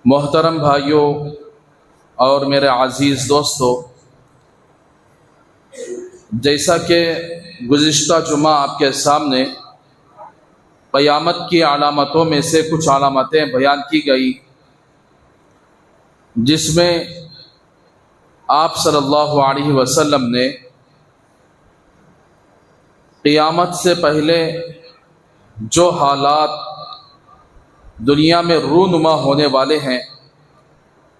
محترم بھائیوں اور میرے عزیز دوستوں، جیسا کہ گزشتہ جمعہ آپ کے سامنے قیامت کی علامتوں میں سے کچھ علامتیں بیان کی گئی، جس میں آپ صلی اللہ علیہ وسلم نے قیامت سے پہلے جو حالات دنیا میں رونما ہونے والے ہیں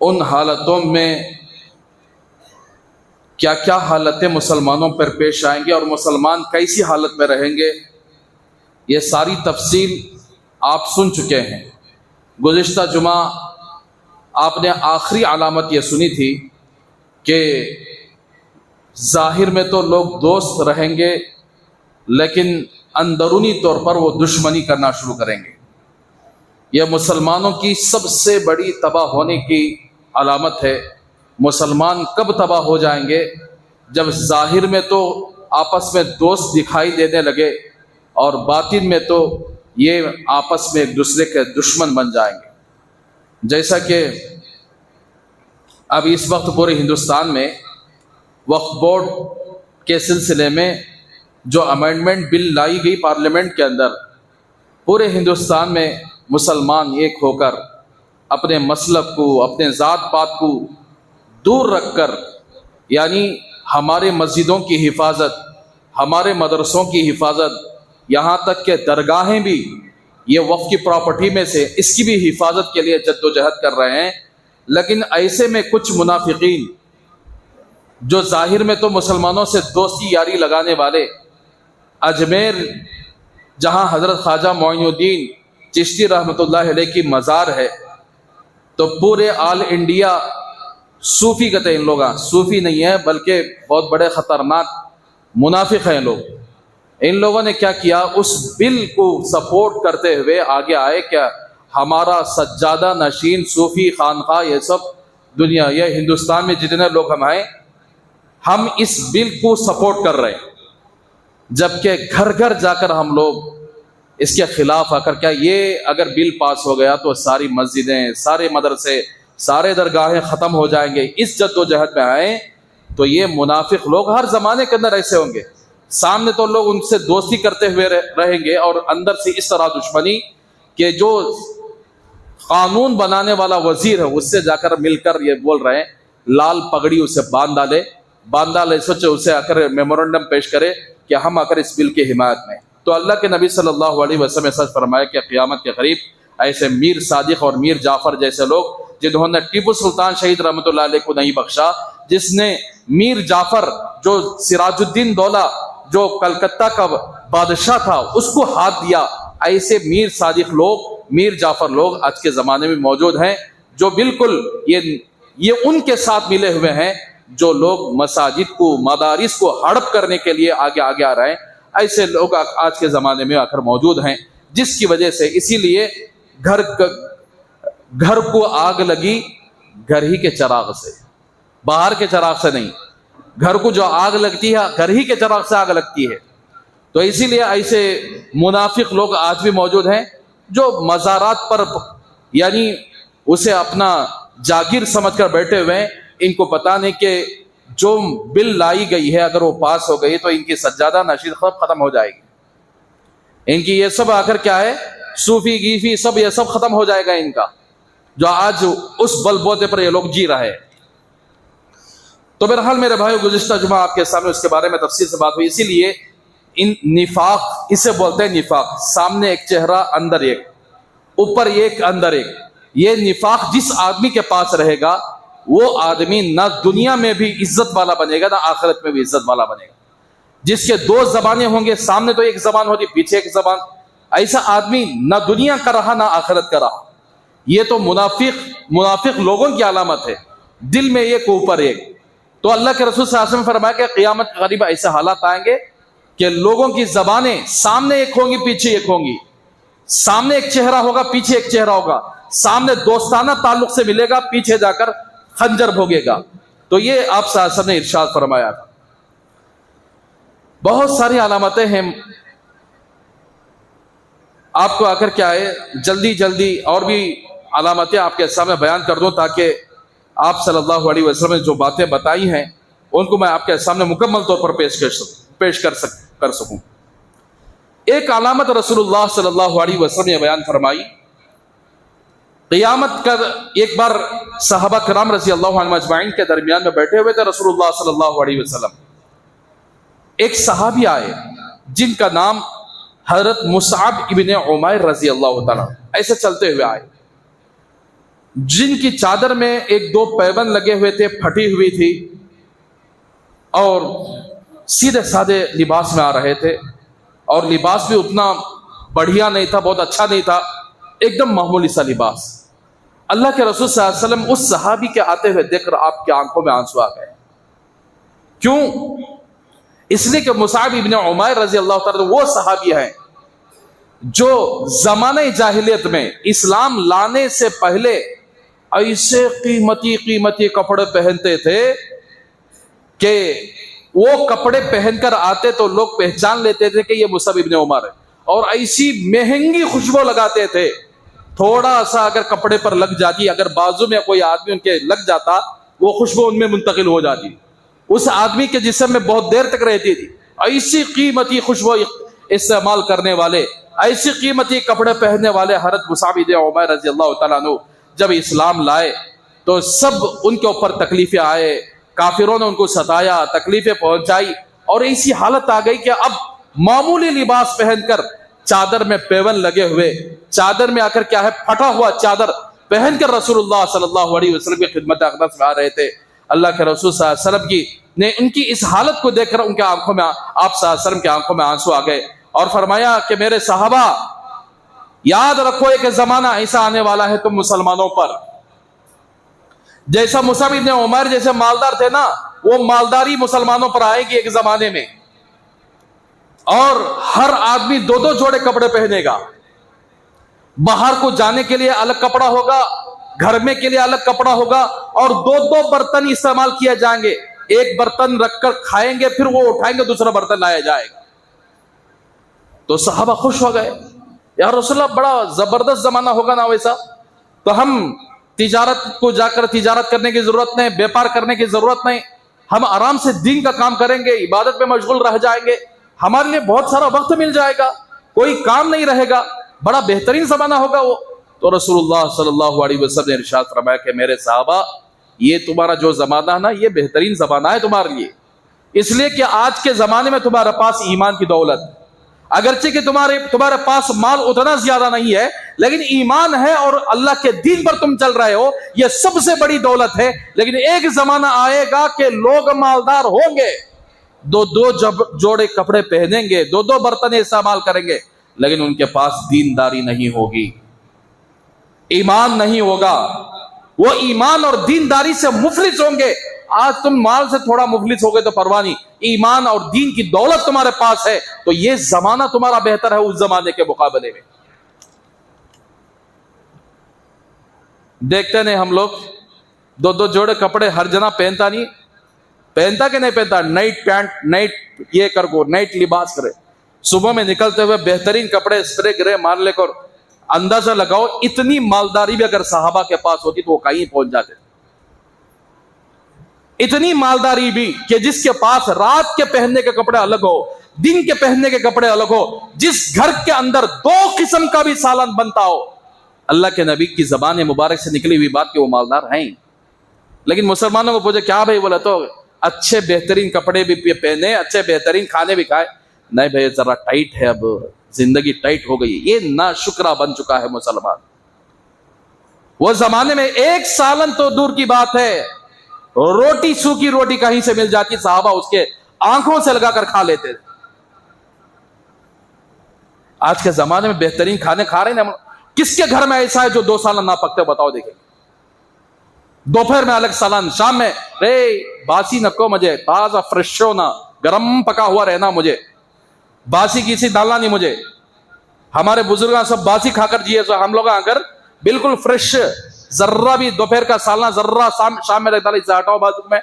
ان حالتوں میں کیا کیا حالتیں مسلمانوں پر پیش آئیں گے اور مسلمان کیسی حالت میں رہیں گے، یہ ساری تفصیل آپ سن چکے ہیں۔ گزشتہ جمعہ آپ نے آخری علامت یہ سنی تھی کہ ظاہر میں تو لوگ دوست رہیں گے لیکن اندرونی طور پر وہ دشمنی کرنا شروع کریں گے۔ یہ مسلمانوں کی سب سے بڑی تباہ ہونے کی علامت ہے۔ مسلمان کب تباہ ہو جائیں گے؟ جب ظاہر میں تو آپس میں دوست دکھائی دینے لگے اور باطن میں تو یہ آپس میں ایک دوسرے کے دشمن بن جائیں گے۔ جیسا کہ اب اس وقت پورے ہندوستان میں وقف بورڈ کے سلسلے میں جو امینڈمنٹ بل لائی گئی پارلیمنٹ کے اندر، پورے ہندوستان میں مسلمان ایک ہو کر اپنے مسلک کو، اپنے ذات پات کو دور رکھ کر، یعنی ہمارے مسجدوں کی حفاظت، ہمارے مدرسوں کی حفاظت، یہاں تک کہ درگاہیں بھی یہ وقف کی پراپرٹی میں سے اس کی بھی حفاظت کے لیے جدوجہد کر رہے ہیں۔ لیکن ایسے میں کچھ منافقین جو ظاہر میں تو مسلمانوں سے دوستی یاری لگانے والے، اجمیر جہاں حضرت خواجہ معین الدین چشتی رحمۃ اللہ علیہ کی مزار ہے، تو پورے آل انڈیا صوفی کہتے ہیں ان لوگ، صوفی نہیں ہے بلکہ بہت بڑے خطرناک منافق ہیں لوگ۔ ان لوگوں نے کیا کیا، اس بل کو سپورٹ کرتے ہوئے آگے آئے کہ ہمارا سجادہ نشین صوفی خانقاہ یہ سب دنیا، یہ ہندوستان میں جتنے لوگ ہم ہیں، ہم اس بل کو سپورٹ کر رہے ہیں، جبکہ گھر گھر جا کر ہم لوگ اس کے خلاف آ کر، کیا یہ اگر بل پاس ہو گیا تو ساری مسجدیں، سارے مدرسے، سارے درگاہیں ختم ہو جائیں گے، اس جد و جہد میں آئیں تو یہ منافق لوگ ہر زمانے کے اندر ایسے ہوں گے۔ سامنے تو لوگ ان سے دوستی کرتے ہوئے رہیں گے اور اندر سے اس طرح دشمنی کہ جو قانون بنانے والا وزیر ہے اس سے جا کر مل کر یہ بول رہے ہیں، لال پگڑی اسے باندھ ڈالے، سوچے اسے آ کر میمورنڈم پیش کرے کہ ہم آ کر اس بل کی حمایت میں۔ تو اللہ کے نبی صلی اللہ علیہ وسلم نے سچ فرمایا کہ قیامت کے قریب ایسے میر صادق اور میر جعفر جیسے لوگ، جنہوں نے ٹیپو سلطان شہید رحمۃ اللہ علیہ کو نہیں بخشا، جس نے میر جعفر جو سراج الدین دولہ جو کلکتہ کا بادشاہ تھا اس کو ہاتھ دیا، ایسے میر صادق لوگ، میر جعفر لوگ آج کے زمانے میں موجود ہیں، جو بالکل یہ ان کے ساتھ ملے ہوئے ہیں جو لوگ مساجد کو، مدارس کو ہڑپ کرنے کے لیے آگے آ رہے ہیں۔ ایسے لوگ آج کے زمانے میں آ کر موجود ہیں، جس کی وجہ سے اسی لیے گھر کو آگ لگی گھر ہی کے چراغ سے، باہر کے چراغ سے نہیں۔ گھر کو جو آگ لگتی ہے گھر ہی کے چراغ سے آگ لگتی ہے۔ تو اسی لیے ایسے منافق لوگ آج بھی موجود ہیں جو مزارات پر یعنی اسے اپنا جاگیر سمجھ کر بیٹھے ہوئے ہیں۔ ان کو پتہ نہیں کہ جو بل لائی گئی ہے اگر وہ پاس ہو گئی تو ان کی سجادہ نشین ختم ہو جائے گی، ان کی یہ سب آخر کیا ہے، صوفی گیفی سب یہ سب ختم ہو جائے گا ان کا، جو آج اس بل بوتے پر یہ لوگ جی رہے ہیں۔ تو بہرحال میرے بھائی، گزشتہ جمعہ آپ کے سامنے اس کے بارے میں تفصیل سے بات ہوئی۔ اسی لیے ان نفاق، اسے بولتے ہیں نفاق، سامنے ایک چہرہ اندر ایک، اوپر ایک اندر ایک۔ یہ نفاق جس آدمی کے پاس رہے گا وہ آدمی نہ دنیا میں بھی عزت والا بنے گا نہ آخرت میں بھی عزت والا بنے گا۔ جس کے دو زبانیں ہوں گے، سامنے تو ایک زبان ہوتی پیچھے ایک زبان، ایسا آدمی نہ دنیا کا رہا نہ آخرت کا رہا۔ یہ تو منافق لوگوں کی علامت ہے، دل میں ایک اوپر ایک۔ تو اللہ کے رسول صلی اللہ علیہ وسلم نے فرمایا کہ قیامت کے قریب ایسے حالات آئیں گے کہ لوگوں کی زبانیں سامنے ایک ہوں گی پیچھے ایک ہوں گی، سامنے ایک چہرہ ہوگا پیچھے ایک چہرہ ہوگا، سامنے دوستانہ تعلق سے ملے گا پیچھے جا کر خنجر بھوگے گا۔ تو یہ آپ صلی اللہ علیہ وسلم نے ارشاد فرمایا تھا۔ بہت ساری علامتیں ہیں، آپ کو آ کر کیا ہے جلدی اور بھی علامتیں آپ کے سامنے بیان کر دوں تاکہ آپ صلی اللہ علیہ وسلم نے جو باتیں بتائی ہیں ان کو میں آپ کے سامنے مکمل طور پر پیش کر سکوں. ایک علامت رسول اللہ صلی اللہ علیہ وسلم نے بیان فرمائی. قیامت کا ایک بار صحابہ کرام رضی اللہ عنہ اجمعین کے درمیان میں بیٹھے ہوئے تھے رسول اللہ صلی اللہ علیہ وسلم. ایک صحابی آئے جن کا نام حضرت مصعب ابن عمیر رضی اللہ تعالیٰ ایسے چلتے ہوئے آئے, جن کی چادر میں ایک دو پیبند لگے ہوئے تھے, پھٹی ہوئی تھی, اور سیدھے سادے لباس میں آ رہے تھے, اور لباس بھی اتنا بڑھیا نہیں تھا, بہت اچھا نہیں تھا, ایک دم معمولی سا لباس. اللہ کے رسول صلی اللہ علیہ وسلم اس صحابی کے آتے ہوئے دیکھ کر آپ کی آنکھوں میں آنسو آ گئے. کیوں؟ اس لیے کہ مصعب ابن عمیر رضی اللہ تعالیٰ وہ صحابی ہیں جو زمانہ جاہلیت میں اسلام لانے سے پہلے ایسے قیمتی کپڑے پہنتے تھے کہ وہ کپڑے پہن کر آتے تو لوگ پہچان لیتے تھے کہ یہ مصعب ابن عمر ہے, اور ایسی مہنگی خوشبو لگاتے تھے, تھوڑا سا اگر کپڑے پر لگ جاتی, اگر بازو میں کوئی آدمی ان کے لگ جاتا, وہ خوشبو ان میں منتقل ہو جاتی, اس آدمی کے جسم میں بہت دیر تک رہتی تھی. ایسی قیمتی خوشبو استعمال کرنے والے, ایسی قیمتی کپڑے پہننے والے حضرت مصعب ابن عمیر رضی اللہ تعالیٰ عنہ جب اسلام لائے تو سب ان کے اوپر تکلیفیں آئے, کافروں نے ان کو ستایا, تکلیفیں پہنچائی, اور ایسی حالت آ گئی کہ اب معمولی لباس پہن کر, چادر میں پیون لگے ہوئے, چادر میں آ کر کیا ہے پھٹا ہوا چادر پہن کر رسول اللہ صلی اللہ علیہ وسلم کی خدمت اقدس میں آ رہے تھے. اللہ کے رسول صلی اللہ علیہ وسلم نے ان کی اس حالت کو دیکھ کر ان کے آنکھوں میں, آپ صلی اللہ علیہ وسلم کی آنکھوں میں آنسو آ گئے, اور فرمایا کہ میرے صحابہ یاد رکھو ایک زمانہ ایسا آنے والا ہے تم مسلمانوں پر, جیسا مصعب ابن عمر جیسے مالدار تھے نا, وہ مالداری مسلمانوں پر آئے گی ایک زمانے میں, اور ہر آدمی دو دو جوڑے کپڑے پہنے گا. باہر کو جانے کے لیے الگ کپڑا ہوگا, گھر میں کے لیے الگ کپڑا ہوگا, اور دو دو برتن استعمال کیے جائیں گے. ایک برتن رکھ کر کھائیں گے, پھر وہ اٹھائیں گے, دوسرا برتن لایا جائے گا. تو صحابہ خوش ہو گئے, یا رسول اللہ بڑا زبردست زمانہ ہوگا نا ویسا, تو ہم تجارت کو جا کر تجارت کرنے کی ضرورت نہیں, بیپار کرنے کی ضرورت نہیں, ہم آرام سے دین کا کام کریں گے, عبادت میں مشغول رہ جائیں گے, ہمارے لیے بہت سارا وقت مل جائے گا, کوئی کام نہیں رہے گا, بڑا بہترین زمانہ ہوگا وہ. تو رسول اللہ صلی اللہ علیہ وسلم نے ارشاد فرمایا کہ میرے صحابہ یہ تمہارا جو زمانہ ہے نا, یہ بہترین زمانہ ہے تمہارے لیے, اس لیے کہ آج کے زمانے میں تمہارے پاس ایمان کی دولت, اگرچہ کہ تمہارے پاس مال اتنا زیادہ نہیں ہے, لیکن ایمان ہے اور اللہ کے دین پر تم چل رہے ہو, یہ سب سے بڑی دولت ہے. لیکن ایک زمانہ آئے گا کہ لوگ مالدار ہوں گے, دو دو جوڑے کپڑے پہنیں گے, دو دو برتن استعمال کریں گے, لیکن ان کے پاس دینداری نہیں ہوگی, ایمان نہیں ہوگا, وہ ایمان اور دینداری سے مفلس ہوں گے. آج تم مال سے تھوڑا مفلس ہو گئے تو پرواہ نہیں, ایمان اور دین کی دولت تمہارے پاس ہے تو یہ زمانہ تمہارا بہتر ہے اس زمانے کے مقابلے میں. دیکھتے نہیں ہم لوگ, دو دو جوڑے کپڑے ہر جنا پہنتا نہیں, پہنتا کہ نہیں پہنتا, نائٹ پینٹ, نائٹ یہ کر کو, نائٹ لباس کرے, صبح میں نکلتے ہوئے بہترین کپڑے اسپرے گرے مار لے کر, اندازہ لگاؤ اتنی مالداری بھی اگر صحابہ کے پاس ہوتی تو وہ کہیں پہنچ جاتے. اتنی مالداری بھی کہ جس کے پاس رات کے پہننے کے کپڑے الگ ہو, دن کے پہننے کے کپڑے الگ ہو, جس گھر کے اندر دو قسم کا بھی سالن بنتا ہو. اللہ کے نبی کی زبان مبارک سے نکلی ہوئی بات کہ وہ مالدار ہیں. لیکن مسلمانوں کو پوچھے کیا بھائی, بولا تو اچھے بہترین کپڑے بھی پہنے, اچھے بہترین کھانے بھی کھائے. نہیں بھائی ذرا ٹائٹ ہے, اب زندگی ٹائٹ ہو گئی. یہ ناشکرا بن چکا ہے مسلمان. وہ زمانے میں ایک سالن تو دور کی بات ہے, روٹی سوکھی روٹی کہیں سے مل جاتی, صحابہ اس کے آنکھوں سے لگا کر کھا لیتے. آج کے زمانے میں بہترین کھانے کھا رہے ہیں. کس کے گھر میں ایسا ہے جو 2 سالن نہ پکتے, بتاؤ دیکھیں. دوپہر میں الگ سالن, شام میں رے باسی نکو مجھے, تازہ فریش ہونا, گرم پکا ہوا رہنا مجھے, باسی کسی ڈالنا نہیں مجھے. ہمارے بزرگاں سب باسی کھا کر جیے, تو ہم لوگ اگر بالکل فریش, ذرہ بھی دوپہر کا سالنا ذرہ شام میں رکھتا, اسے ہٹاؤ بازو میں.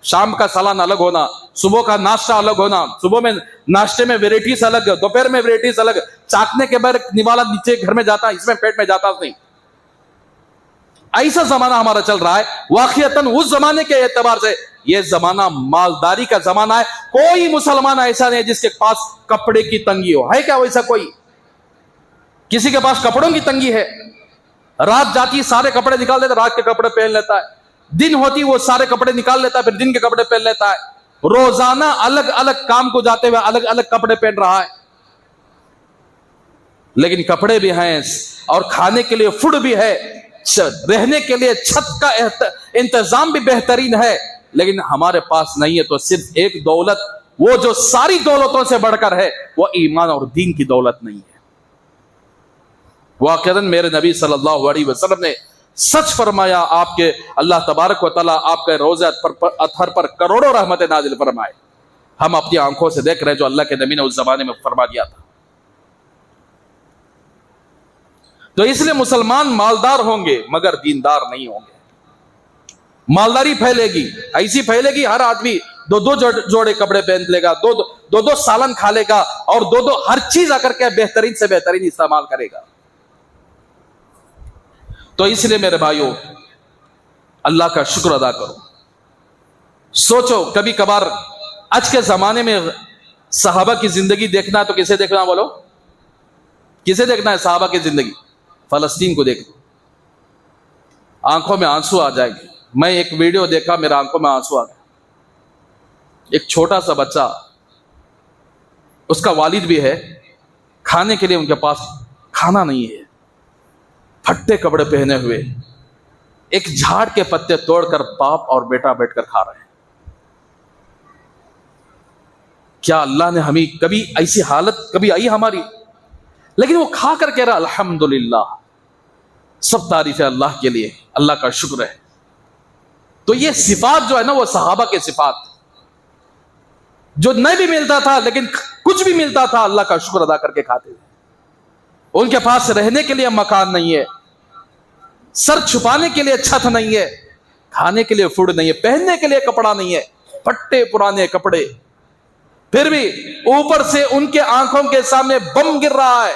شام کا سالن الگ ہونا, صبح کا ناشتہ الگ ہونا, صبح میں ناشتے میں ویرائٹیز الگ, دوپہر میں ویرائٹیز الگ. چاکنے کے بعد نوالا نیچے گھر میں جاتا, اس میں پیٹ میں جاتا نہیں. ایسا زمانہ ہمارا چل رہا ہے واقعتاً اس زمانے کے اعتبار سے یہ زمانہ مالداری کا زمانہ ہے. کوئی مسلمان ایسا نہیں جس کے پاس کپڑے کی تنگی ہو. ہے کیا ویسا کوئی؟ کسی کے پاس کپڑوں کی تنگی ہے؟ رات جاتی سارے کپڑے نکال دیتا، رات کے کپڑے پہن لیتا ہے. دن ہوتی وہ سارے کپڑے نکال لیتا ہے، پھر دن کے کپڑے پہن لیتا ہے. روزانہ الگ الگ کام کو جاتے ہوئے الگ الگ کپڑے پہن رہا ہے. لیکن کپڑے بھی ہیں اور کھانے کے لیے فوڈ بھی ہے، رہنے کے لیے چھت کا انتظام بھی بہترین ہے، لیکن ہمارے پاس نہیں ہے. تو صرف ایک دولت، وہ جو ساری دولتوں سے بڑھ کر ہے، وہ ایمان اور دین کی دولت نہیں ہے. واقعاً میرے نبی صلی اللہ علیہ وسلم نے سچ فرمایا. آپ کے اللہ تبارک و تعالیٰ آپ کے روزے اطہر پر کروڑوں رحمت نازل فرمائے. ہم اپنی آنکھوں سے دیکھ رہے ہیں جو اللہ کے نبی نے اس زمانے میں فرما دیا تھا. تو اس لیے مسلمان مالدار ہوں گے مگر دیندار نہیں ہوں گے. مالداری پھیلے گی، ایسی پھیلے گی ہر آدمی دو دو جوڑے کپڑے پہن لے گا، دو دو سالن کھا لے گا، اور دو ہر چیز آ کر کے بہترین سے بہترین استعمال کرے گا. تو اس لیے میرے بھائیوں اللہ کا شکر ادا کرو. سوچو کبھی کبھار آج کے زمانے میں صحابہ کی زندگی دیکھنا تو کسے دیکھنا؟ بولو کسے دیکھنا ہے صحابہ کی زندگی؟ فلسطین کو دیکھو، آنکھوں میں آنسو آ جائے گی. میں ایک ویڈیو دیکھا، میرے آنکھوں میں آنسو آ گئے. ایک چھوٹا سا بچہ، اس کا والد بھی ہے، کھانے کے لیے ان کے پاس کھانا نہیں ہے، پھٹے کپڑے پہنے ہوئے ایک جھاڑ کے پتے توڑ کر باپ اور بیٹا بیٹھ کر کھا رہے ہیں. کیا اللہ نے ہمیں کبھی ایسی حالت کبھی آئی ہماری؟ لیکن وہ کھا کر کہہ رہا الحمدللہ، سب تعریف ہے اللہ کے لیے، اللہ کا شکر ہے. تو یہ صفات جو ہے نا، وہ صحابہ کے صفات، جو نہیں بھی ملتا تھا لیکن کچھ بھی ملتا تھا اللہ کا شکر ادا کر کے کھاتے تھے. ان کے پاس رہنے کے لیے مکان نہیں ہے، سر چھپانے کے لیے چھت نہیں ہے، کھانے کے لیے فوڈ نہیں ہے، پہننے کے لیے کپڑا نہیں ہے، پھٹے پرانے کپڑے. پھر بھی اوپر سے ان کے آنکھوں کے سامنے بم گر رہا ہے،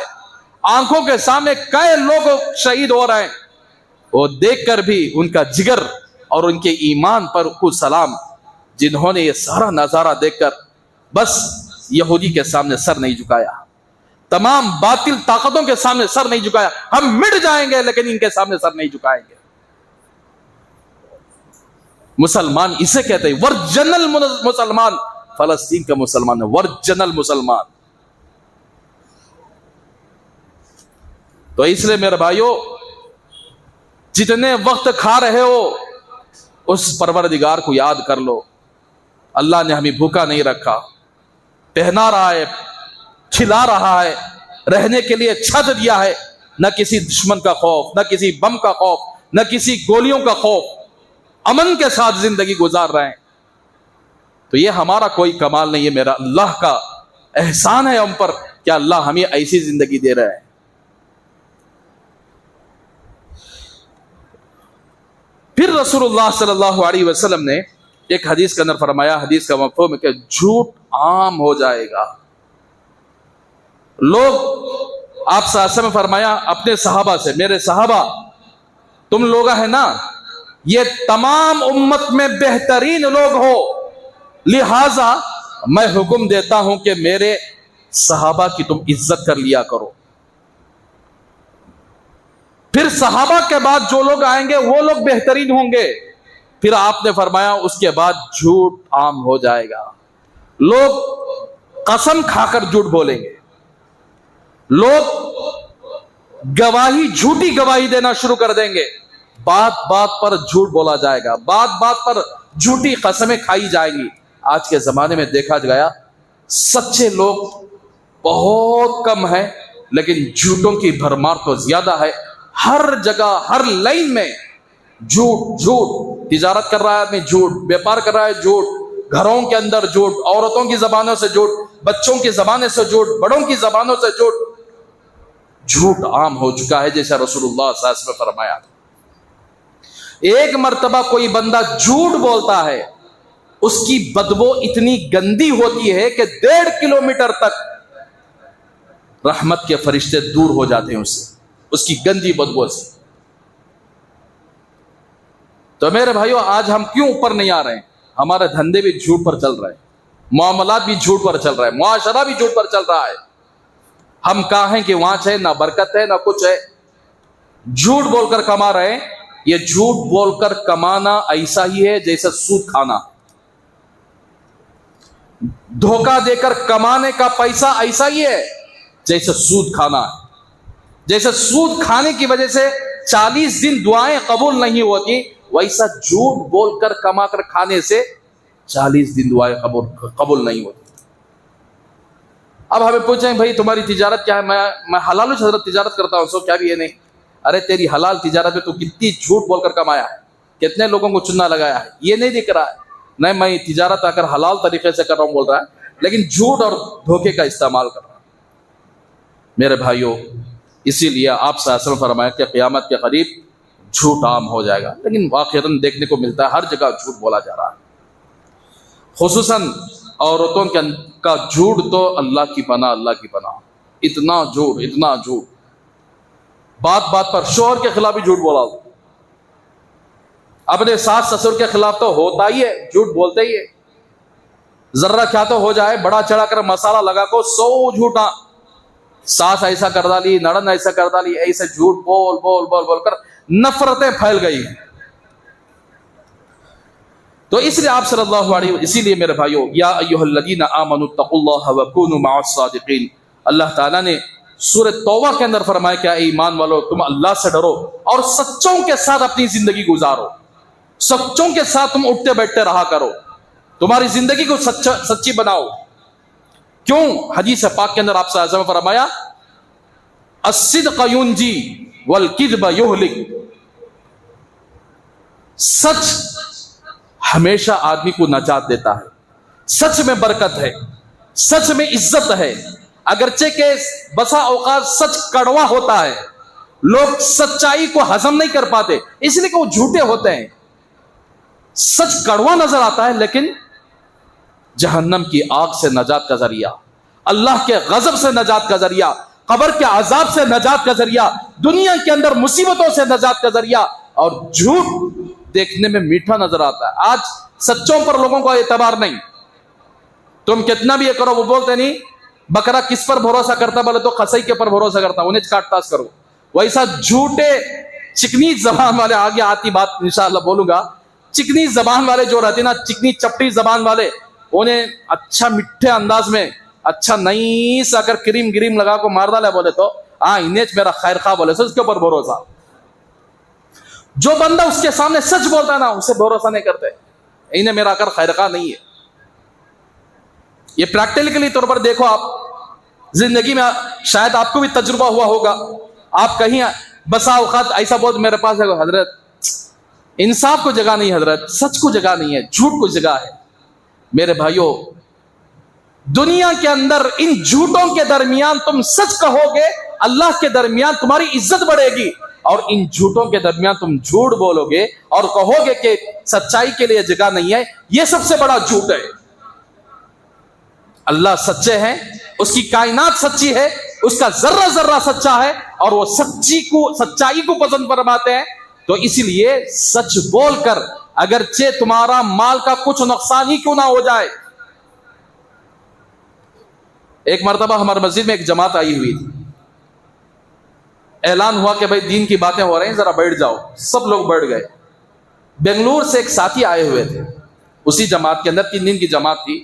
آنکھوں کے سامنے کئی لوگ شہید ہو رہے ہیں. وہ دیکھ کر بھی ان کا جگر اور ان کے ایمان پر کو سلام، جنہوں نے یہ سارا نظارہ دیکھ کر بس یہودی کے سامنے سر نہیں جھکایا، تمام باطل طاقتوں کے سامنے سر نہیں جھکایا. ہم مٹ جائیں گے لیکن ان کے سامنے سر نہیں جھکائیں گے. مسلمان اسے کہتے ہیں ورجنل مسلمان. فلسطین کا مسلمان ہے ورجنل مسلمان. تو اس لیے میرے بھائیوں جتنے وقت کھا رہے ہو اس پروردگار کو یاد کر لو. اللہ نے ہمیں بھوکا نہیں رکھا، پہنا رہا ہے، کھلا رہا ہے، رہنے کے لیے چھت دیا ہے. نہ کسی دشمن کا خوف، نہ کسی بم کا خوف، نہ کسی گولیوں کا خوف، امن کے ساتھ زندگی گزار رہے ہیں. تو یہ ہمارا کوئی کمال نہیں ہے، میرا اللہ کا احسان ہے ہم پر کہ اللہ ہمیں ایسی زندگی دے رہے ہیں. پھر رسول اللہ صلی اللہ علیہ وسلم نے ایک حدیث کے اندر فرمایا، حدیث کا مفہوم ہے کہ جھوٹ عام ہو جائے گا. لوگ آپ صلی اللہ علیہ وسلم نے فرمایا اپنے صحابہ سے، میرے صحابہ تم لوگ ہیں نا، یہ تمام امت میں بہترین لوگ ہو، لہذا میں حکم دیتا ہوں کہ میرے صحابہ کی تم عزت کر لیا کرو. پھر صحابہ کے بعد جو لوگ آئیں گے وہ لوگ بہترین ہوں گے. پھر آپ نے فرمایا اس کے بعد جھوٹ عام ہو جائے گا. لوگ قسم کھا کر جھوٹ بولیں گے، لوگ گواہی جھوٹی گواہی دینا شروع کر دیں گے، بات بات پر جھوٹ بولا جائے گا، بات بات پر جھوٹی قسمیں کھائی جائیں گی. آج کے زمانے میں دیکھا گیا سچے لوگ بہت کم ہیں لیکن جھوٹوں کی بھرمار تو زیادہ ہے. ہر جگہ ہر لائن میں جھوٹ جھوٹ، تجارت کر رہا ہے آدمی جھوٹ، بیپار کر رہا ہے جھوٹ، گھروں کے اندر جھوٹ، عورتوں کی زبانوں سے جھوٹ، بچوں کی زبانیں سے جھوٹ، بڑوں کی زبانوں سے جھوٹ. جھوٹ عام ہو چکا ہے جیسا رسول اللہ صلی اللہ علیہ وسلم نے فرمایا. ایک مرتبہ کوئی بندہ جھوٹ بولتا ہے، اس کی بدبو اتنی گندی ہوتی ہے کہ 1.5 کلومیٹر تک رحمت کے فرشتے دور ہو جاتے ہیں اس کی گندی بدبو سے. تو میرے بھائیوں آج ہم کیوں اوپر نہیں آ رہے ہیں؟ ہمارے دھندے بھی جھوٹ پر چل رہے ہیں، معاملات بھی جھوٹ پر چل رہا ہے، معاشرہ بھی جھوٹ پر چل رہا ہے. ہم کہاں ہیں کہ وہاں ہے نہ برکت ہے نہ کچھ ہے. جھوٹ بول کر کما رہے ہیں. یہ جھوٹ بول کر کمانا ایسا ہی ہے جیسے سود کھانا. دھوکہ دے کر کمانے کا پیسہ ایسا ہی ہے جیسے سود کھانا ہے. جیسے سود کھانے کی وجہ سے 40 دن دعائیں قبول نہیں ہوتی، ویسا جھوٹ بول کر کما کر کھانے سے 40 دن دعائیں قبول نہیں ہوتی. اب ہمیں پوچھیں بھائی تمہاری تجارت کیا ہے؟ میں حلال حضرت تجارت کرتا ہوں. سو کیا بھی یہ نہیں؟ ارے تیری حلال تجارت میں تو کتنی جھوٹ بول کر کمایا ہے، کتنے لوگوں کو چننا لگایا ہے، یہ نہیں دکھ رہا ہے. نہیں میں تجارت آ کر حلال طریقے سے کر رہا ہوں بول رہا ہے، لیکن جھوٹ اور دھوکے کا استعمال کر رہا ہے. میرے بھائیوں اسی لیے آپ صلی اللہ علیہ وسلم فرمایا کہ قیامت کے قریب جھوٹ عام ہو جائے گا. لیکن واقعتاً دیکھنے کو ملتا ہے ہر جگہ جھوٹ بولا جا رہا ہے، خصوصاً عورتوں کا جھوٹ تو اللہ کی پناہ، اللہ کی پناہ. اتنا جھوٹ، اتنا جھوٹ. بات بات پر شوہر کے خلاف بھی جھوٹ بولا، اپنے ساس سسر کے خلاف تو ہوتا ہی ہے، جھوٹ بولتے ہی ہے. ذرہ کیا تو ہو جائے بڑا چڑھا کر مسالہ لگا کو 100 جھوٹا. ساس ایسا کر ڈالی، نڑند ایسا کر ڈالی، ایسے جھوٹ بول بول بول بول کر نفرتیں پھیل گئی. تو اس لیے آپ صلی اللہ علیہ اسی لیے میرے بھائیو یا ایھا الذین آمنوا اتقوا اللہ وکونوا مع الصادقین، اللہ تعالیٰ نے سورہ توبہ کے اندر فرمایا کہ اے ایمان والو تم اللہ سے ڈرو اور سچوں کے ساتھ اپنی زندگی گزارو. سچوں کے ساتھ تم اٹھتے بیٹھتے رہا کرو، تمہاری زندگی کو سچی بناؤ. کیوں؟ حدیث پاک کے اندر آپ صلی اللہ علیہ وسلم فرمایا الصدق ینجی والکذب یہلک. سچ ہمیشہ آدمی کو نجات دیتا ہے، سچ میں برکت ہے، سچ میں عزت ہے. اگرچہ کہ بسا اوقات سچ کڑوا ہوتا ہے، لوگ سچائی کو ہضم نہیں کر پاتے اس لیے کہ وہ جھوٹے ہوتے ہیں. سچ کڑوا نظر آتا ہے لیکن جہنم کی آگ سے نجات کا ذریعہ، اللہ کے غضب سے نجات کا ذریعہ، قبر کے عذاب سے نجات کا ذریعہ، دنیا کے اندر مصیبتوں سے نجات کا ذریعہ. اور جھوٹ دیکھنے میں میٹھا نظر آتا ہے. آج سچوں پر لوگوں کو اعتبار نہیں. تم کتنا بھی یہ کرو، وہ بولتے نہیں بکرا کس پر بھروسہ کرتا، بولے تو قصائی کے پر بھروسہ کرتا، انہیں کاٹ تاس کرو. ویسا جھوٹے چکنی زبان والے، آگے آتی بات انشاءاللہ بولوں گا، چکنی زبان والے جو رہتے نا، چکنی چپٹی زبان والے، انہیں اچھا میٹھے انداز میں اچھا نہیں سا کر کریم گریم لگا کو مار ڈالا بولے تو ہاں انہیں میرا خیر خواہ بولے تو اس کے اوپر بھروسہ. جو بندہ اس کے سامنے سچ بولتا ہے نا اسے بھروسہ نہیں کرتے، انہیں میرا کر خیر خواہ نہیں ہے. یہ پریکٹیکلی طور پر دیکھو، آپ زندگی میں شاید آپ کو بھی تجربہ ہوا ہوگا. آپ کہیں بسا اوقات ایسا بہت میرے پاس ہے حضرت انصاف کو جگہ نہیں، حضرت سچ کو جگہ نہیں ہے، جھوٹ کو جگہ ہے. میرے بھائیوں دنیا کے اندر ان جھوٹوں کے درمیان تم سچ کہو گے، اللہ کے درمیان تمہاری عزت بڑھے گی. اور ان جھوٹوں کے درمیان تم جھوٹ بولو گے اور کہو گے کہ سچائی کے لیے جگہ نہیں ہے، یہ سب سے بڑا جھوٹ ہے. اللہ سچے ہیں، اس کی کائنات سچی ہے، اس کا ذرہ ذرہ سچا ہے، اور وہ سچائی کو پسند فرماتے ہیں. تو اسی لیے سچ بول کر اگرچہ تمہارا مال کا کچھ نقصان ہی کیوں نہ ہو جائے. ایک مرتبہ ہمارے مسجد میں ایک جماعت آئی ہوئی تھی، اعلان ہوا کہ بھائی دین کی باتیں ہو رہی ہیں ذرا بیٹھ جاؤ. سب لوگ بیٹھ گئے. بنگلور سے ایک ساتھی آئے ہوئے تھے اسی جماعت کے اندر، 3 دن کی جماعت تھی.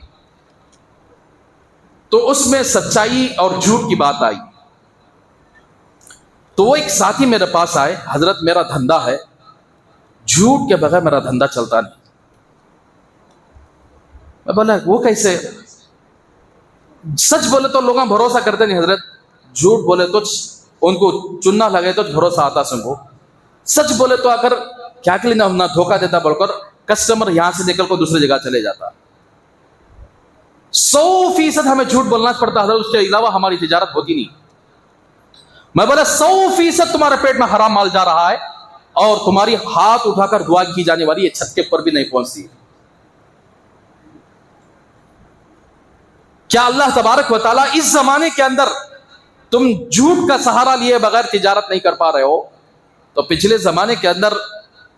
تو اس میں سچائی اور جھوٹ کی بات آئی. تو وہ ایک ساتھی میرے پاس آئے، حضرت میرا دھندا ہے، جھوٹ کے بغیر میرا دھندا چلتا نہیں. میں بولا وہ کیسے؟ سچ بولے تو لوگ بھروسہ کرتے نہیں حضرت، جھوٹ بولے تو ان کو چننا لگے تو بھروسہ آتا سن کو. سچ بولے تو اگر کیا کے لیے نہ دھوکہ دیتا بول کر کسٹمر یہاں سے نکل کر دوسری جگہ چلے جاتا. 100% ہمیں جھوٹ بولنا پڑتا حضرت، اس کے علاوہ ہماری تجارت ہوتی نہیں. میں بولا 100% تمہارے پیٹ میں حرام مال جا رہا ہے اور تمہاری ہاتھ اٹھا کر دعا کی جانے والی یہ چھت کے اوپر بھی نہیں پہنچتی. کیا اللہ تبارک و تعالیٰ اس زمانے کے اندر تم جھوٹ کا سہارا لیے بغیر تجارت نہیں کر پا رہے ہو؟ تو پچھلے زمانے کے اندر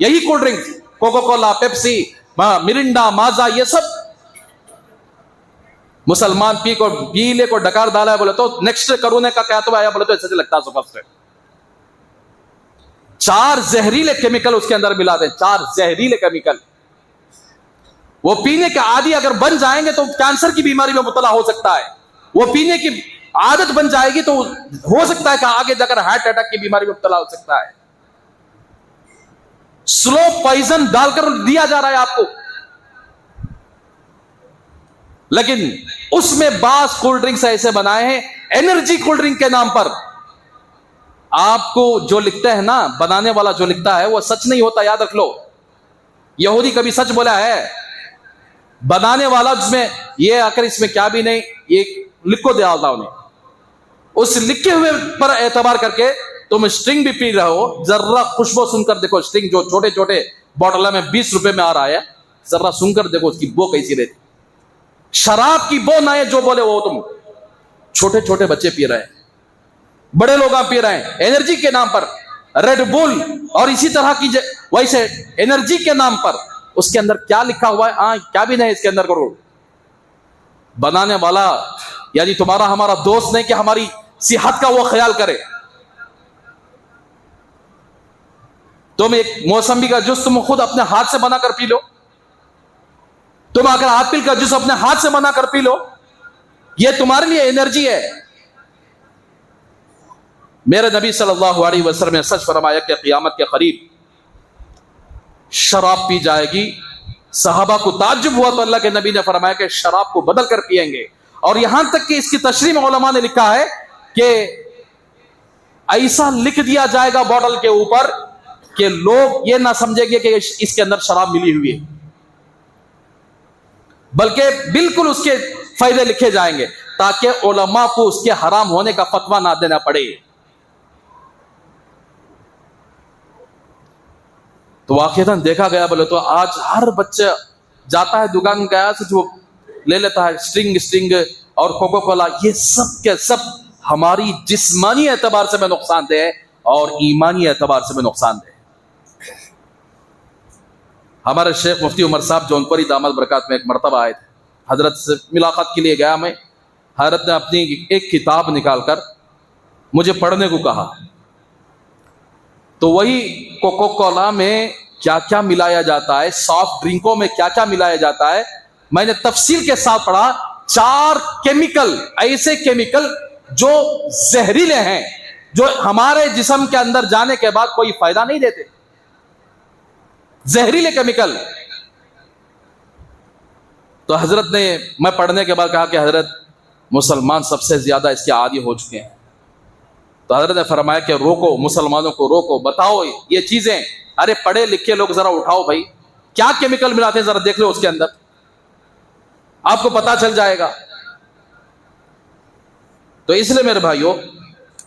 یہی cold drink, Coca Cola, Pepsi, Mirinda, Maaza, یہ سب مسلمان پی لے کو ڈکار ڈالا ہے بولے تو نیکسٹ کرونے کا کیا تو آیا بولے تو ایسے لگتا ہے فرسٹ ہے. 4 زہریلے کیمیکل اس کے اندر ملا دیں، 4 زہریلے کیمیکل. وہ پینے کے عادی اگر بن جائیں گے تو کینسر کی بیماری میں مبتلا ہو سکتا ہے. وہ پینے کی عادت بن جائے گی تو ہو سکتا ہے کہ آگے جا کر ہارٹ اٹیک کی بیماری میں مبتلا ہو سکتا ہے. سلو پوائزن ڈال کر دیا جا رہا ہے آپ کو. لیکن اس میں بعض کولڈ ڈرنکس ایسے بنائے ہیں انرجی کولڈ ڈرنک کے نام پر. آپ کو جو لکھتے ہیں نا، بنانے والا جو لکھتا ہے وہ سچ نہیں ہوتا، یاد رکھ لو. یہودی کبھی سچ بولا ہے؟ بنانے والا جس میں یہ آخر اس میں کیا بھی نہیں، یہ لکھو دیا اللہ نے. اس لکھے ہوئے پر اعتبار کر کے تم اسٹرنگ بھی پی رہے ہو، ذرا خوشبو سن کر دیکھو. اسٹرنگ جو چھوٹے چھوٹے بوٹل میں 20 روپے میں آ رہا ہے، ذرا سن کر دیکھو اس کی بو کیسی رہتی. شراب کی بو نہ ہے جو بولے وہ تم. چھوٹے چھوٹے بچے پی رہے ہیں، بڑے لوگ پی رہے ہیں انرجی کے نام پر. ریڈ بول اور اسی طرح کی ویسے انرجی کے نام پر اس کے اندر کیا لکھا ہوا ہے؟ کیا بھی نہیں اس کے اندر کرو. بنانے والا یعنی تمہارا ہمارا دوست نہیں کہ ہماری صحت کا وہ خیال کرے. تم ایک موسمی کا جوس تم خود اپنے ہاتھ سے بنا کر پی لو. تم اگر ایپل کا جوس اپنے ہاتھ سے بنا کر پی لو، یہ تمہارے لیے انرجی ہے. میرے نبی صلی اللہ علیہ وسلم نے سچ فرمایا کہ قیامت کے قریب شراب پی جائے گی. صحابہ کو تعجب ہوا تو اللہ کے نبی نے فرمایا کہ شراب کو بدل کر پئیں گے. اور یہاں تک کہ اس کی تشریح میں علماء نے لکھا ہے کہ ایسا لکھ دیا جائے گا بوٹل کے اوپر کہ لوگ یہ نہ سمجھیں گے کہ اس کے اندر شراب ملی ہوئی ہے، بلکہ بالکل اس کے فائدے لکھے جائیں گے تاکہ علماء کو اس کے حرام ہونے کا فتویٰ نہ دینا پڑے. تو واقعتاً دیکھا گیا بولے تو آج ہر بچہ جاتا ہے دکان گیا سے جو لے لیتا ہے اسٹرنگ اور کوکو کولا. یہ سب کے سب ہماری جسمانی اعتبار سے میں نقصان دہ ہے اور ایمانی اعتبار سے میں نقصان دہ ہے. ہمارے شیخ مفتی عمر صاحب جونپوری دامت برکات میں ایک مرتبہ آئے تھے. حضرت سے ملاقات کے لیے گیا میں. حضرت نے اپنی ایک کتاب نکال کر مجھے پڑھنے کو کہا. تو وہی کوکو کولا میں کیا کیا ملایا جاتا ہے، سافٹ ڈرنکوں میں کیا کیا ملایا جاتا ہے، میں نے تفصیل کے ساتھ پڑھا. 4 کیمیکل، ایسے کیمیکل جو زہریلے ہیں، جو ہمارے جسم کے اندر جانے کے بعد کوئی فائدہ نہیں دیتے. زہریلے کیمیکل. تو حضرت نے میں پڑھنے کے بعد کہا کہ حضرت مسلمان سب سے زیادہ اس کے عادی ہو چکے ہیں. تو حضرت نے فرمایا کہ روکو، مسلمانوں کو روکو، بتاؤ یہ چیزیں. ارے پڑھے لکھے لوگ ذرا اٹھاؤ بھائی، کیا کیمیکل ملاتے ہیں ذرا دیکھ لو اس کے اندر، آپ کو پتا چل جائے گا. تو اس لیے میرے بھائیوں،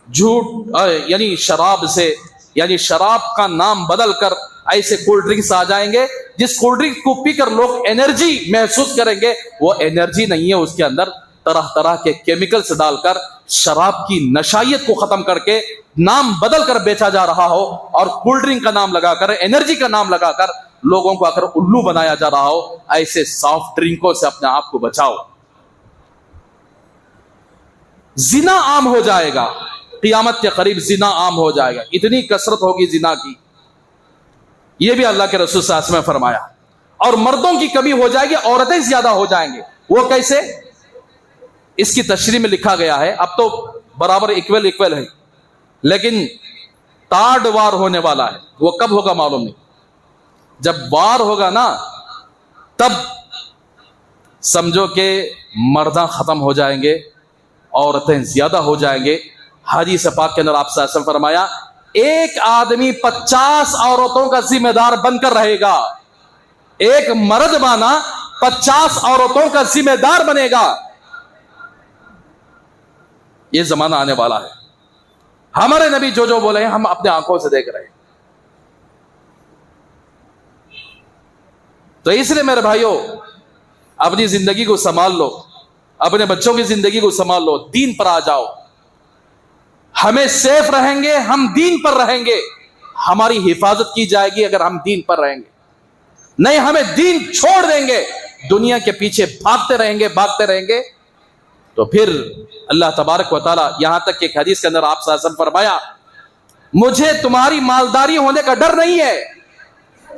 جھوٹ یعنی شراب سے، یعنی شراب کا نام بدل کر ایسے کولڈ ڈرنکس آ جائیں گے جس کولڈ ڈرنک کو پی کر لوگ انرجی محسوس کریں گے. وہ انرجی نہیں ہے، اس کے اندر طرح طرح کے کیمیکلز ڈال کر شراب کی نشائیت کو ختم کر کے نام بدل کر بیچا جا رہا ہو، اور کولڈ ڈرنک کا نام لگا کر، انرجی کا نام لگا کر لوگوں کو اگر الو بنایا جا رہا ہو. ایسے سافٹ ڈرنکوں سے اپنے آپ کو بچاؤ. زنا عام ہو جائے گا، قیامت کے قریب زنا عام ہو جائے گا. اتنی کثرت ہوگی زنا کی، یہ بھی اللہ کے رسول صلی اللہ علیہ وسلم نے فرمایا. اور مردوں کی کمی ہو جائے گی، عورتیں زیادہ ہو جائیں گے. وہ کیسے؟ اس کی تشریح میں لکھا گیا ہے. اب تو برابر ایکول ہے، لیکن تارڈ وار ہونے والا ہے. وہ کب ہوگا معلوم نہیں. جب وار ہوگا نا، تب سمجھو کہ مرداں ختم ہو جائیں گے، عورتیں زیادہ ہو جائیں گے. حدیث پاک کے اندر آپ صلی اللہ علیہ وسلم فرمایا، ایک آدمی 50 عورتوں کا ذمہ دار بن کر رہے گا. ایک مرد مانا 50 عورتوں کا ذمہ دار بنے گا. یہ زمانہ آنے والا ہے. ہمارے نبی جو بولے ہیں ہم اپنے آنکھوں سے دیکھ رہے ہیں. تو اس لیے میرے بھائیوں، اپنی زندگی کو سنبھال لو، اپنے بچوں کی زندگی کو سنبھال لو، دین پر آ جاؤ. ہمیں سیف رہیں گے، ہم دین پر رہیں گے. ہماری حفاظت کی جائے گی اگر ہم دین پر رہیں گے. نہیں ہمیں دین چھوڑ دیں گے, دنیا کے پیچھے بھاگتے رہیں گے تو پھر اللہ تبارک و تعالیٰ, یہاں تک کہ ایک حدیث کے اندر آپ صلی اللہ علیہ وسلم فرمایا, مجھے تمہاری مالداری ہونے کا ڈر نہیں ہے,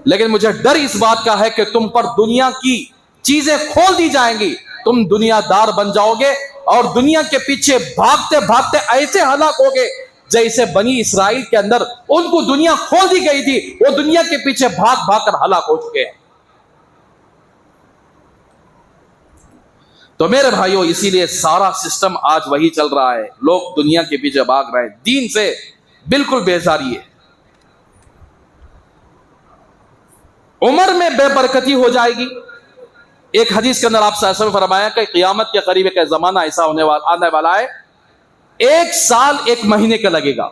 لیکن مجھے ڈر اس بات کا ہے کہ تم پر دنیا کی چیزیں کھول دی جائیں گی, تم دنیا دار بن جاؤ گے اور دنیا کے پیچھے بھاگتے بھاگتے ایسے ہلاک ہوگے جیسے بنی اسرائیل کے اندر ان کو دنیا کھول دی گئی تھی, وہ دنیا کے پیچھے بھاگ بھاگ کر ہلاک ہو چکے ہیں. تو میرے بھائیوں, اسی لیے سارا سسٹم آج وہی چل رہا ہے, لوگ دنیا کے پیچھے بھاگ رہے ہیں, دین سے بالکل بیزاری ہے. عمر میں بے برکتی ہو جائے گی. ایک حدیث کے اندر آپ صلی اللہ علیہ وسلم فرمایا کہ قیامت کے قریب ایک زمانہ ایسا آنے والا ہے, 1 سال 1 مہینے کا لگے گا,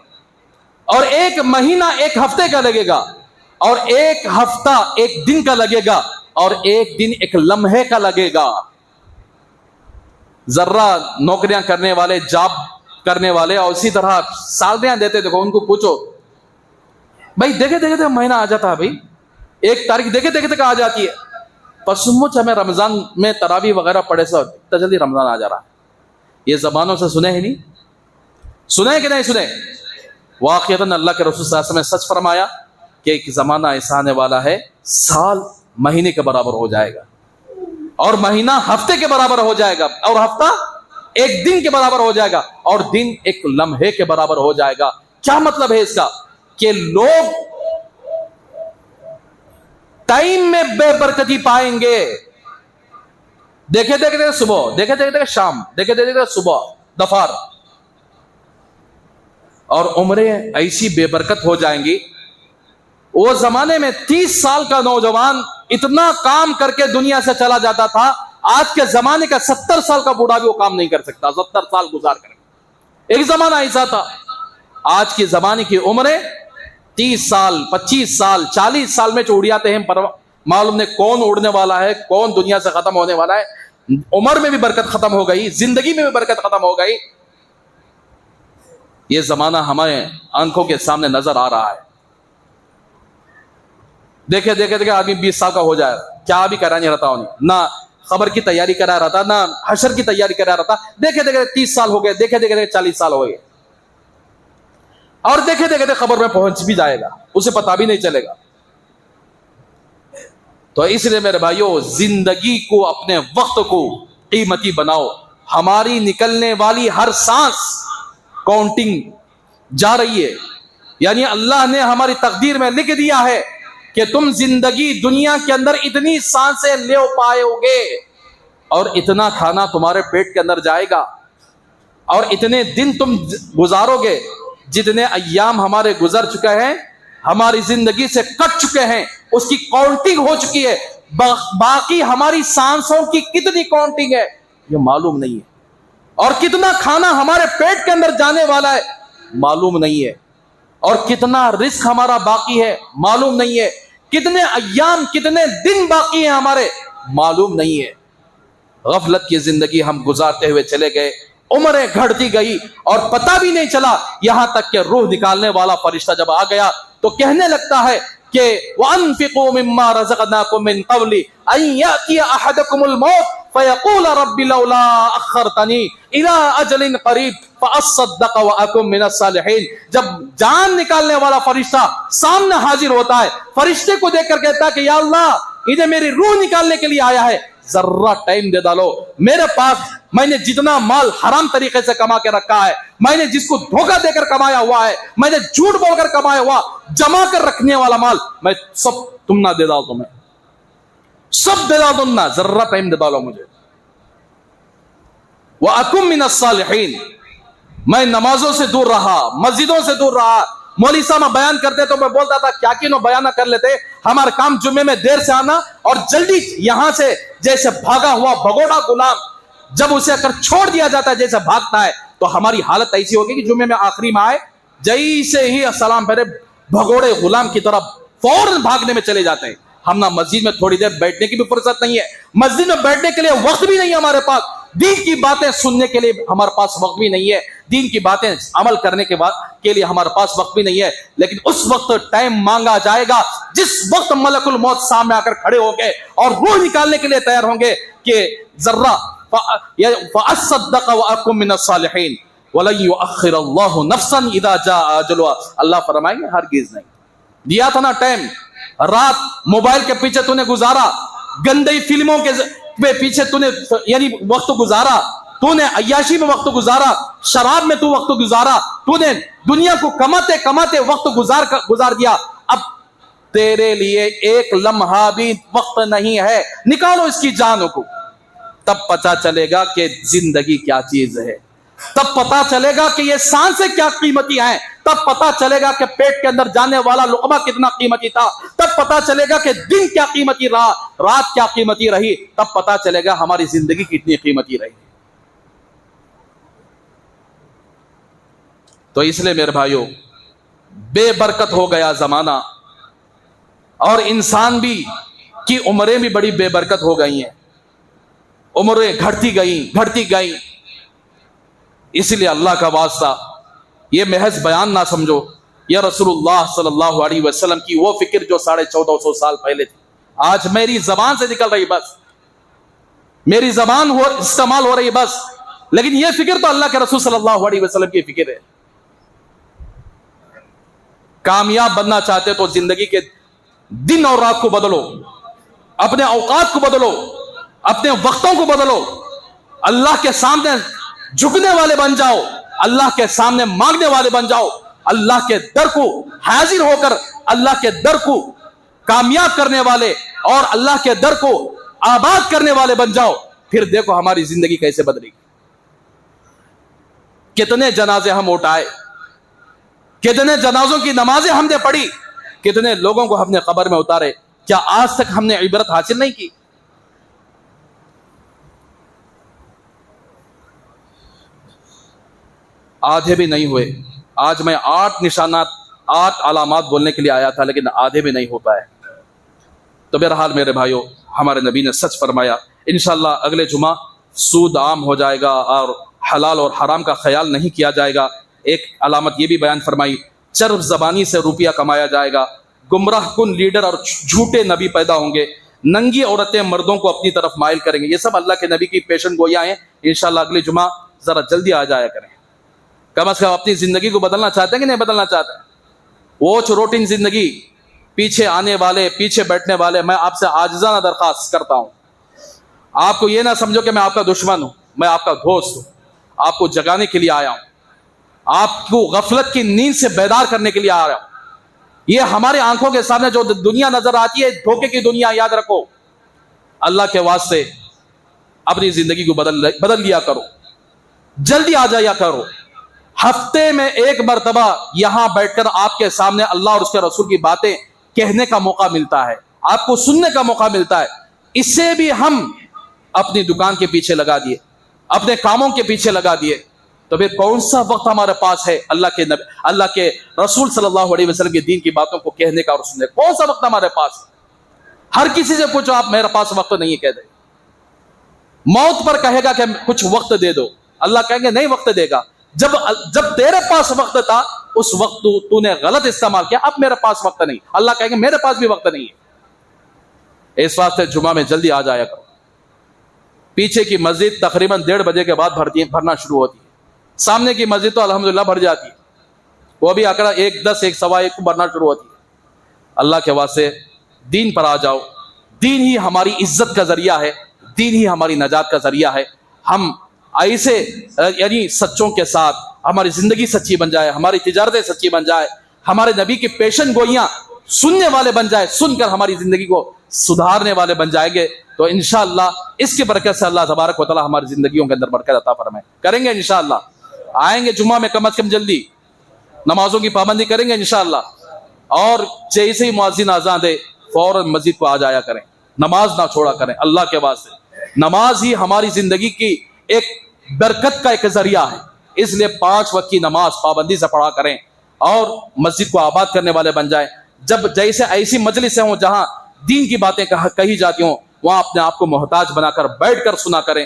اور 1 مہینہ 1 ہفتے کا لگے گا, اور 1 ہفتہ 1 دن کا لگے گا, اور 1 دن 1 لمحے کا لگے گا. ذرہ نوکریاں کرنے والے, جاب کرنے والے, اور اسی طرح سالریاں دیتے, دیکھو ان کو پوچھو بھائی, دیکھے مہینہ آ جاتا ہے بھائی, 1 تاریخ دیکھے آ جاتی ہے, پر سمجھ ہمیں رمضان میں تراویح وغیرہ پڑھے سو اتنا جلدی رمضان آ جا رہا. یہ زبانوں سے سنے ہی نہیں, سنے کہ نہیں سنے؟ واقعتاً اللہ کے رسول صلی اللہ علیہ وسلم نے سچ فرمایا کہ ایک زمانہ ایسا آنے والا ہے, سال مہینے کے برابر ہو جائے گا, اور مہینہ ہفتے کے برابر ہو جائے گا, اور ہفتہ 1 دن کے برابر ہو جائے گا, اور دن 1 لمحے کے برابر ہو جائے گا. کیا مطلب ہے اس کا؟ کہ لوگ ٹائم میں بے برکتی پائیں گے. دیکھے صبح, دیکھے شام, دیکھے صبح دفار, اور عمریں ایسی بے برکت ہو جائیں گی. وہ زمانے میں 30 سال کا نوجوان اتنا کام کر کے دنیا سے چلا جاتا تھا, آج کے زمانے کا 70 سال کا بوڑھا بھی وہ کام نہیں کر سکتا, 70 سال گزار کر. ایک زمانہ ایسا تھا. آج کے زمانے کی عمریں 30 سال 25 سال 40 سال میں اڑیاتے ہیں, پر معلوم نہیں کون اڑنے والا ہے, کون دنیا سے ختم ہونے والا ہے. عمر میں بھی برکت ختم ہو گئی, زندگی میں بھی برکت ختم ہو گئی. یہ زمانہ ہمارے آنکھوں کے سامنے نظر آ رہا ہے. دیکھے آدمی 20 سال کا ہو جائے, کیا بھی کرا نہیں رہتا, نہ خبر کی تیاری کرا رہا تھا, نہ حشر کی تیاری کرا رہا تھا. دیکھے 30 سال ہو گئے, دیکھے 40 سال ہو گئے, اور دیکھے خبر میں پہنچ بھی جائے گا, اسے پتا بھی نہیں چلے گا. تو اس لیے میرے بھائیوں, زندگی کو, اپنے وقت کو قیمتی بناؤ. ہماری نکلنے والی ہر سانس کاؤنٹنگ جا رہی ہے, یعنی اللہ نے ہماری تقدیر میں لکھ دیا ہے کہ تم زندگی دنیا کے اندر اتنی سانسیں لے پائے ہوگے, اور اتنا کھانا تمہارے پیٹ کے اندر جائے گا, اور اتنے دن تم گزارو گے. جتنے ایام ہمارے گزر چکے ہیں, ہماری زندگی سے کٹ چکے ہیں, اس کی کاؤنٹنگ ہو چکی ہے. باقی ہماری سانسوں کی کتنی کاؤنٹنگ ہے یہ معلوم نہیں ہے, اور کتنا کھانا ہمارے پیٹ کے اندر جانے والا ہے معلوم نہیں ہے, اور کتنا رزق ہمارا باقی ہے معلوم نہیں ہے, کتنے ایام کتنے دن باقی ہیں ہمارے معلوم نہیں ہے. غفلت کی زندگی ہم گزارتے ہوئے چلے گئے, عمریں گھڑتی گئی اور پتہ بھی نہیں چلا, یہاں تک کہ روح نکالنے والا فرشتہ جب آ گیا تو کہنے لگتا ہے کہ وَأَنفِقُوا مِمَّا رَزَقْنَاكُم مِّن قَبْلِ أَن يَأْتِيَ أَحَدَكُمُ الْمَوْتُ فَيَقُولَ رَبِّ لَوْلَا أَخَّرْتَنِي إِلَىٰ أَجَلٍ قَرِيبٍ فَأَصَّدَّقَ وَأَكُن مِّنَ الصَّالِحِينَ. جب جان نکالنے والا فرشتہ سامنے حاضر ہوتا ہے, فرشتے کو دیکھ کر کہتا ہے کہ یا اللہ, ادھر میری روح نکالنے کے لیے آیا ہے, ذرہ ٹائم دے ڈالو. میرے پاس میں نے جتنا مال حرام طریقے سے کما کے رکھا ہے, میں نے جس کو دھوکہ دے کر کمایا ہوا ہے, میں نے جھوٹ بول کر کمایا ہوا, جمع کر رکھنے والا مال, میں سب تم نہ دے ڈال, تمہیں سب دے ڈال, تم نہ ذرہ ٹائم دے ڈالو مجھے. وَأَكُن مِّنَ الصَّالِحِينَ. میں نمازوں سے دور رہا, مسجدوں سے دور رہا. مولوی صاحب بیان کرتے تو میں بولتا تھا کیا کیوں بیان نہ کر لیتے, ہمارا کام جمعے میں دیر سے آنا اور جلدی یہاں سے جیسے بھاگا ہوا بھگوڑا غلام جب اسے اگر چھوڑ دیا جاتا ہے جیسے بھاگتا ہے, تو ہماری حالت ایسی ہوگی کہ جمعے میں آخری میں آئے, جیسے ہی السلام پھیرے بھگوڑے غلام کی طرف فوراً بھاگنے میں چلے جاتے ہیں. ہم نہ مسجد میں تھوڑی دیر بیٹھنے کی بھی فرصت نہیں ہے, مسجد میں بیٹھنے کے لیے وقت بھی نہیں ہے ہمارے پاس. دین کی باتیں سننے کے لیے ہمارے پاس وقت بھی نہیں ہے, دین کی باتیں عمل کرنے کے لیے ہمارے پاس وقت بھی نہیں ہے. لیکن اس وقت ٹائم مانگا جائے گا جس وقت ملک الموت سامنے آ کر کھڑے ہوں گے اور روح نکالنے کے لیے تیار ہوں گے کہ ذرہ فَأَصَّدَّقَ وَأَكُن مِّنَ الصَّالِحِينَ وَلَن يُؤَخِّرَ اللَّهُ نَفْسًا إِذَا جَاءَ أَجَلُهَا. اللہ فرمائیں گے ہرگز نہیں. دیا تھا نا ٹائم, رات موبائل کے پیچھے تو نے گزارا, گندی فلموں کے پیچھے تو نے یعنی وقت گزارا, تو نے عیاشی میں وقت گزارا, شراب میں تو وقت گزارا, تو نے دنیا کو کماتے کماتے وقت گزار دیا. اب تیرے لیے ایک لمحہ بھی وقت نہیں ہے, نکالو اس کی جان کو. تب پتا چلے گا کہ زندگی کیا چیز ہے, تب پتا چلے گا کہ یہ سانسیں کیا قیمتی ہیں, تب پتا چلے گا کہ پیٹ کے اندر جانے والا لقمہ کتنا قیمتی تھا, تب پتا چلے گا کہ دن کیا قیمتی رہا, رات کیا قیمتی رہی, تب پتا چلے گا ہماری زندگی کتنی قیمتی رہی. تو اس لیے میرے بھائیوں, بے برکت ہو گیا زمانہ, اور انسان بھی کی عمریں بھی بڑی بے برکت ہو گئی ہیں, عمریں گھٹتی گئیں. اس لیے اللہ کا واسطہ یہ محض بیان نہ سمجھو, یا رسول اللہ صلی اللہ علیہ وسلم کی وہ فکر جو 1450 سال پہلے تھی آج میری زبان سے نکل رہی, بس میری زبان استعمال ہو رہی بس, لیکن یہ فکر تو اللہ کے رسول صلی اللہ علیہ وسلم کی فکر ہے. کامیاب بننا چاہتے تو زندگی کے دن اور رات کو بدلو, اپنے اوقات کو بدلو, اپنے وقتوں کو بدلو, اللہ کے سامنے جھکنے والے بن جاؤ, اللہ کے سامنے مانگنے والے بن جاؤ, اللہ کے در کو حاضر ہو کر اللہ کے در کو کامیاب کرنے والے اور اللہ کے در کو آباد کرنے والے بن جاؤ. پھر دیکھو ہماری زندگی کیسے بدلے گی. کتنے جنازے ہم اٹھائے, کتنے جنازوں کی نمازیں ہم نے پڑھی, کتنے لوگوں کو ہم نے قبر میں اتارے, کیا آج تک ہم نے عبرت حاصل نہیں کی؟ آدھے بھی نہیں ہوئے. آج میں 8 نشانات 8 علامات بولنے کے لیے آیا تھا, لیکن آدھے بھی نہیں ہو پائے. تو بہرحال میرے بھائیوں, ہمارے نبی نے سچ فرمایا. انشاءاللہ اگلے جمعہ سود عام ہو جائے گا اور حلال اور حرام کا خیال نہیں کیا جائے گا. ایک علامت یہ بھی بیان فرمائی, چرب زبانی سے روپیہ کمایا جائے گا. گمراہ کن لیڈر اور جھوٹے نبی پیدا ہوں گے. ننگی عورتیں مردوں کو اپنی طرف مائل کریں گے. یہ سب اللہ کے نبی کی پیشن گوئیاں ہیں. انشاءاللہ اگلے جمعہ ذرا جلدی آ جایا کریں. کم از کم اپنی زندگی کو بدلنا چاہتے ہیں کہ نہیں بدلنا چاہتے ہیں؟ واچ روٹین زندگی, پیچھے آنے والے, پیچھے بیٹھنے والے, میں آپ سے عاجزانہ درخواست کرتا ہوں, آپ کو یہ نہ سمجھو کہ میں آپ کا دشمن ہوں, میں آپ کا دوست ہوں. آپ کو جگانے کے لیے آیا ہوں, آپ کو غفلت کی نیند سے بیدار کرنے کے لیے آ رہا ہوں. یہ ہمارے آنکھوں کے سامنے جو دنیا نظر آتی ہے دھوکے کی دنیا, یاد رکھو. اللہ کے واسطے اپنی زندگی کو بدل لیا کرو, جلدی آ جایا کرو. ہفتے میں ایک مرتبہ یہاں بیٹھ کر آپ کے سامنے اللہ اور اس کے رسول کی باتیں کہنے کا موقع ملتا ہے, آپ کو سننے کا موقع ملتا ہے. اس سے بھی ہم اپنی دکان کے پیچھے لگا دیے, اپنے کاموں کے پیچھے لگا دیے, تو پھر کون سا وقت ہمارے پاس ہے اللہ کے رسول صلی اللہ علیہ وسلم کے دین کی باتوں کو کہنے کا اور سننے کا؟ کون سا وقت ہمارے پاس ہے؟ ہر کسی سے پوچھو, آپ میرے پاس وقت نہیں کہہ دے. موت پر کہے گا کہ کچھ وقت دے دو, اللہ کہیں گے نہیں وقت دے گا. جب تیرے پاس وقت تھا اس وقت تو نے غلط استعمال کیا, اب میرے پاس وقت نہیں. اللہ کہیں گے میرے پاس بھی وقت نہیں ہے. اس واسطے جمعہ میں جلدی آ جایا کرو. پیچھے کی مسجد تقریباً 1:30 بجے کے بعد بھرنا شروع ہوتی ہے. سامنے کی مسجد تو الحمدللہ بھر جاتی ہے, وہ بھی اکڑا 1:10 1:15 کو بھرنا شروع ہوتی ہے. اللہ کے واسطے دین پر آ جاؤ. دین ہی ہماری عزت کا ذریعہ ہے, دین ہی ہماری نجات کا ذریعہ ہے. ہم ایسے یعنی سچوں کے ساتھ ہماری زندگی سچی بن جائے, ہماری تجارتیں سچی بن جائے, ہمارے نبی کی پیشن گوئیاں سننے والے بن جائے, سن کر ہماری زندگی کو سدھارنے والے بن جائیں گے. تو انشاءاللہ اس کی برکت سے اللہ تبارک و تعالی ہماری زندگیوں کے اندر برکت عطا فرمائے. کریں گے انشاءاللہ, آئیں گے جمعہ میں کم از کم جلدی, نمازوں کی پابندی کریں گے انشاءاللہ, اور جیسے ہی مؤذن اذان دے فوراً مسجد کو آ جایا کریں, نماز نہ چھوڑا کریں. اللہ کے واسطے نماز ہی ہماری زندگی کی ایک برکت کا ایک ذریعہ ہے. اس لیے 5 وقت کی نماز پابندی سے پڑھا کریں اور مسجد کو آباد کرنے والے بن جائیں. جب جیسے ایسی مجلسیں ہوں جہاں دین کی باتیں کہی جاتی ہوں, وہاں اپنے آپ کو محتاج بنا کر بیٹھ کر سنا کریں.